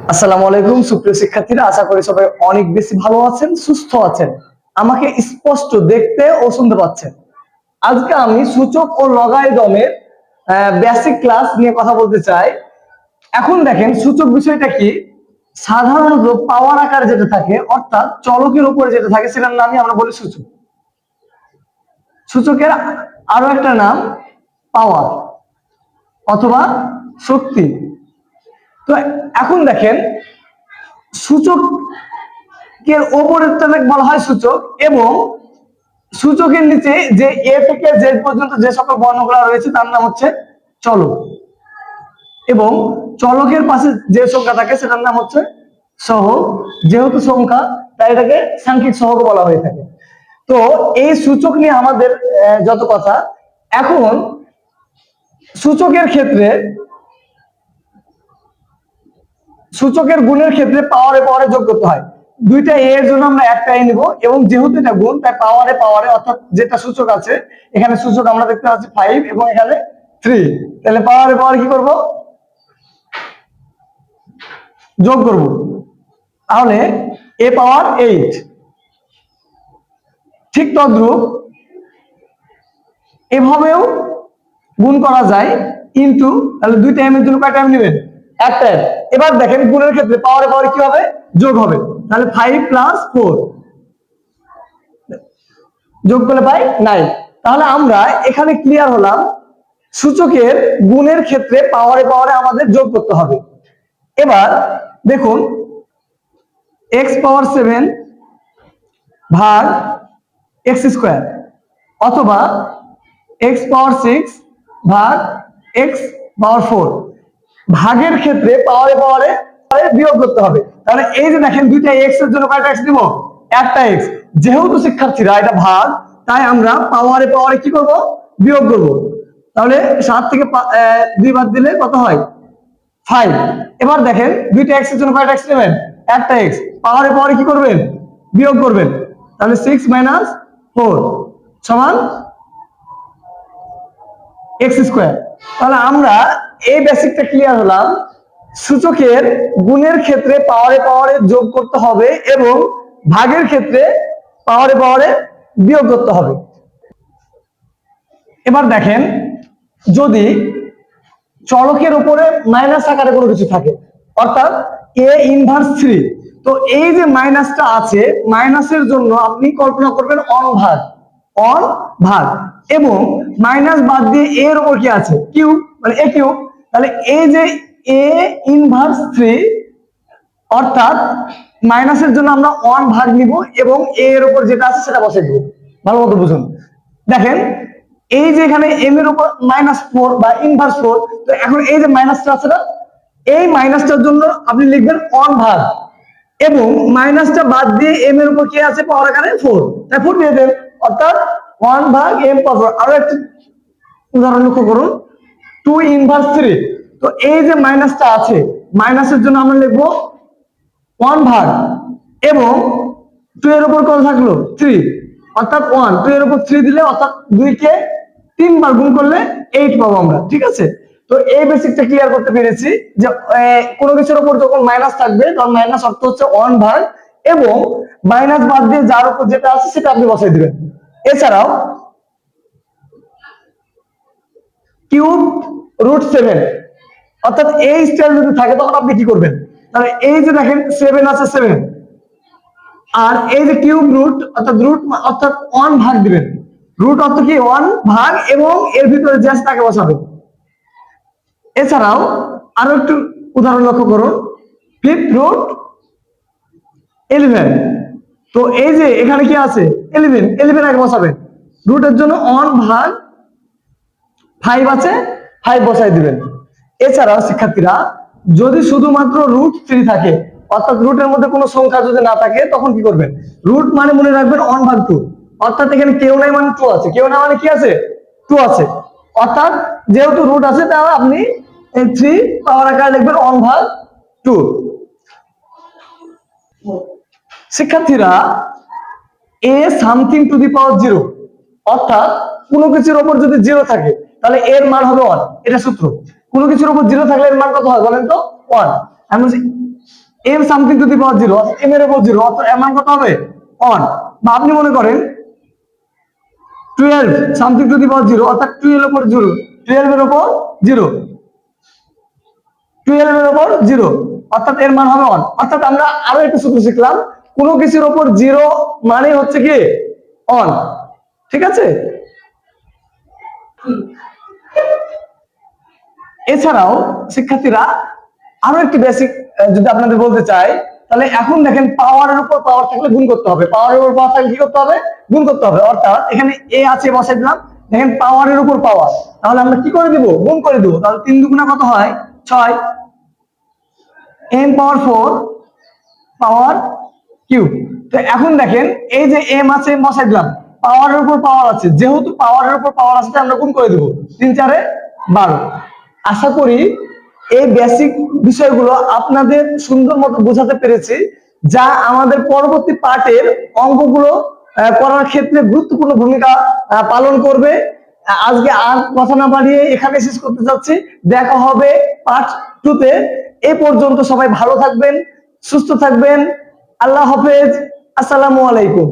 আসসালামু আলাইকুম সুপ্রিয় শিক্ষার্থীরা, আশা করি সবাই অনেক বেশি ভালো আছেন, সুস্থ আছেন, আমাকে স্পষ্ট দেখতে ও শুনতে পাচ্ছেন। আজকে আমি সূচক ও লগারিদমের বেসিক ক্লাস নিয়ে কথা বলতে চাই। এখন দেখেন সূচক বিষয়টা কি। সাধারণত পাওয়ার আকারে যেটা থাকে, অর্থাৎ চলকের উপরে যেটা থাকে, সেটার নামই আমরা বলি সূচক। সূচকের আরো একটা নাম পাওয়ার অথবা শক্তি। তো এখন দেখেন সূচকের ওপরেরটাকে বলা হয় সূচক, এবং সূচকের নিচে যে এ থেকে জেড পর্যন্ত যে সকল বর্ণগুলো রয়েছে তার নাম হচ্ছে চলক, এবং চলকের পাশে যে সংখ্যা থাকে সেটার নাম হচ্ছে সহগ। যেহেতু সংখ্যা, তাই এটাকে সাংখ্যিক সহগ বলা হয়ে থাকে। তো এই সূচক নিয়ে আমাদের যত কথা। এখন সূচকের ক্ষেত্রে, সূচকের গুণের ক্ষেত্রে পাওয়ারে পাওয়ারে যোগ করতে হয়। দুইটা এ এর জন্য আমরা একটা এ নিব, এবং যেহেতু এটা গুণ তাই পাওয়ারে পাওয়ারে, অর্থাৎ যেটা সূচক আছে, এখানে সূচক আমরা দেখতে পাচ্ছি 5 এবং এখানে 3, তাহলে পাওয়ারে পাওয়ারে কি করব, যোগ করব। তাহলে এ পাওয়ার 8। ঠিক তদ্রূপ এভাবেও গুণ করা যায়, কিন্তু তাহলে দুইটা এম এর জন্য কয়টা এম নেবেন, একটা এম। এবার দেখেন গুণের ক্ষেত্রে পাওয়ারে পাওয়ারে কি হবে, যোগ হবে। তাহলে 5 + 4 যোগ করলে পাই 9। তাহলে আমরা এখানে ক্লিয়ার হলাম, সূচকের গুণের ক্ষেত্রে পাওয়ারে পাওয়ারে আমাদের যোগ করতে হবে। এবার দেখুন x⁻7 ভাগ x² অথবা x⁻6 ভাগ x⁻4 ভাগের ক্ষেত্রে পাওয়ারে পাওয়ারে বিয়োগ করতে হবে। তাহলে এই যে দেখেন দুইটা x এর জন্য কয়টা x দিব, একটা x। যেহেতু শিক্ষার্থীরা এটা ভাগ, তাই আমরা পাওয়ারে পাওয়ারে কি করব, বিয়োগ করব। তাহলে 7 থেকে 2 বাদ দিলে কত হয়, 5। এবার দেখেন দুইটা x এর জন্য কয়টা x নেবেন, একটা x। পাওয়ারে পাওয়ারে কি করবেন, বিয়োগ করবেন। তাহলে 6 - 4 সমান x²। তাহলে আমরা এই বেসিকটা ক্লিয়ার হলাম, সূচকের গুণের ক্ষেত্রে পাওয়ারে পাওয়ারে যোগ করতে হবে এবং ভাগের ক্ষেত্রে পাওয়ারে পাওয়ারে বিয়োগ করতে হবে। এবার দেখেন যদি চলকের উপরে মাইনাস আকারে কোনো কিছু থাকে, অর্থাৎ a⁻3, তো এই যে মাইনাসটা আছে, মাইনাসের জন্য আপনি কল্পনা করবেন অন ভাগ, এবং মাইনাস বাদ দিয়ে এর উপর কি আছে, কিউব, মানে a কিউব। তাহলে এই যে a⁻3, অর্থাৎ মাইনাসের জন্য আমরা 1 ভাগ নিব এবং এর উপর যেটা আছে সেটা বসে দিব। ভালো মতো বুঝুন। দেখেন এই যে এখানে m এর উপর -4 বা −4, তো এখন এই যে মাইনাসটা আছে না, এই মাইনাসটার জন্য আপনি লিখবেন 1 ভাগ, এবং মাইনাসটা বাদ দিয়ে m এর উপর কি আছে পাওয়ার আকারে 4, তাই 4 দিয়ে দেন, অর্থাৎ 1 ভাগ m⁻4। আরো একটা উদাহরণ লক্ষ্য করুন, 2⁻3। তো এই যে মাইনাসটা আছে, মাইনাসের জন্য আমরা লিখবো 1 ভাগ, এবং 2 এর উপর কত থাকলো, 3, অর্থাৎ 1। 2 এর উপর 3 দিলে, অর্থাৎ 2 কে 3 বার গুণ করলে 8 পাবো আমরা। ঠিক আছে, তো এই বেসিকটা ক্লিয়ার করতে পেরেছি যে কোনো কিছুর উপর যখন মাইনাস থাকবে তখন মাইনাস অর্থ হচ্ছে 1 ভাগ, এবং মাইনাস বাদ দিয়ে যার উপর যেটা আছে সেটা আপনি বসাই দিবেন। এছাড়াও কিউব√7, অর্থাৎ এই স্টাইল যদি থাকে তখন আপনি কি করবেন, তাহলে এই যে দেখেন 7 আছে 7, আর এই যে কিউব রুট, অর্থাৎ অর্থাৎ 1 ভাগ দিবেন। রুট অর্থ কি 1 ভাগ, এবং এর ভিতরে যে আছে তাকে বসাবেন। এছাড়াও আরো একটু উদাহরণ লক্ষ্য করুন, 5√11। তো এই যে এখানে কি আছে 11 আগে বসাবেন। রুটের জন্য 1 ভাগ 5 আছে, 5 বসাই দিবেন। এছাড়াও শিক্ষার্থীরা যদি শুধুমাত্র √3 থাকে, অর্থাৎ রুটের মধ্যে কোনো সংখ্যা যদি না থাকে, তখন কি করবেন, রুট মানে মনে রাখবেন 1/2, অর্থাৎ এখানে কেউ নাই মানে 2 আছে, কেউ না মানে কি আছে, 2 আছে। অর্থাৎ যেহেতু রুট আছে, তাহলে আপনি এই 3 পাওয়ার আকারে লিখবেন 1/2। শিক্ষার্থীরা a⁻0, অর্থাৎ কোনো কিছুর উপর যদি 0 থাকে তাহলে এর মান হবে 1, এটা সূত্র। কোনো কিছুর উপর 0 থাকলে এর মান কত হয় বলেন তো, 1। আমি বলছি M something to the power 0, M এর উপর 0, অর্থাৎ এর মান কত হবে 1। বা আপনি মনে করেন 12 সামথিং টু দি পাওয়ার 0, অর্থাৎ 12 এর উপর 0, 12 এর উপর 0, 12 এর উপর 0, অর্থাৎ এর মান হবে 1। অর্থাৎ আমরা আরো একটু সূত্র শিখলাম, কোনো কিছুর উপর 0 মানে হচ্ছে কি 1, ঠিক আছে। এছাড়াও শিক্ষার্থীরা আরো একটি বেসিক যদি আপনাদের বলতে চাই, তাহলে এখন দেখেন পাওয়ারের উপর পাওয়ার থাকলে গুণ করতে হবে, পাওয়ারের উপর পাওয়ার থাকলে কি করতে হবে, গুণ করতে হবে। অর্থাৎ এখানে এ আছে বসাই দিলাম, দেখেন পাওয়ারের উপর পাওয়ার, তাহলে আমরা কি করে দিব, গুণ করে দিব। তাহলে 3 দুগুণা কত হয় 6, এম পাওয়ার 4 পাওয়ার কিউব। তো এখন দেখেন এই যে এম আছে বসাই দিলাম, পাওয়ারের উপর পাওয়ার আছে, যেহেতু পাওয়ারের উপর পাওয়ার আছে আমরা গুণ করে দেব, 3 4 12। আশা করি এই বেসিক বিষয়গুলো আপনাদের সুন্দর মতো বোঝাতে পেরেছি, যা আমাদের পরবর্তী পার্টের অঙ্কগুলো করার ক্ষেত্রে গুরুত্বপূর্ণ ভূমিকা পালন করবে। আজকে আর কথা না বাড়িয়ে এখানে শেষ করতে চাচ্ছি, দেখা হবে পার্ট 2 তে। এই পর্যন্ত সবাই ভালো থাকবেন, সুস্থ থাকবেন, আল্লাহ হাফেজ, আসসালামু আলাইকুম।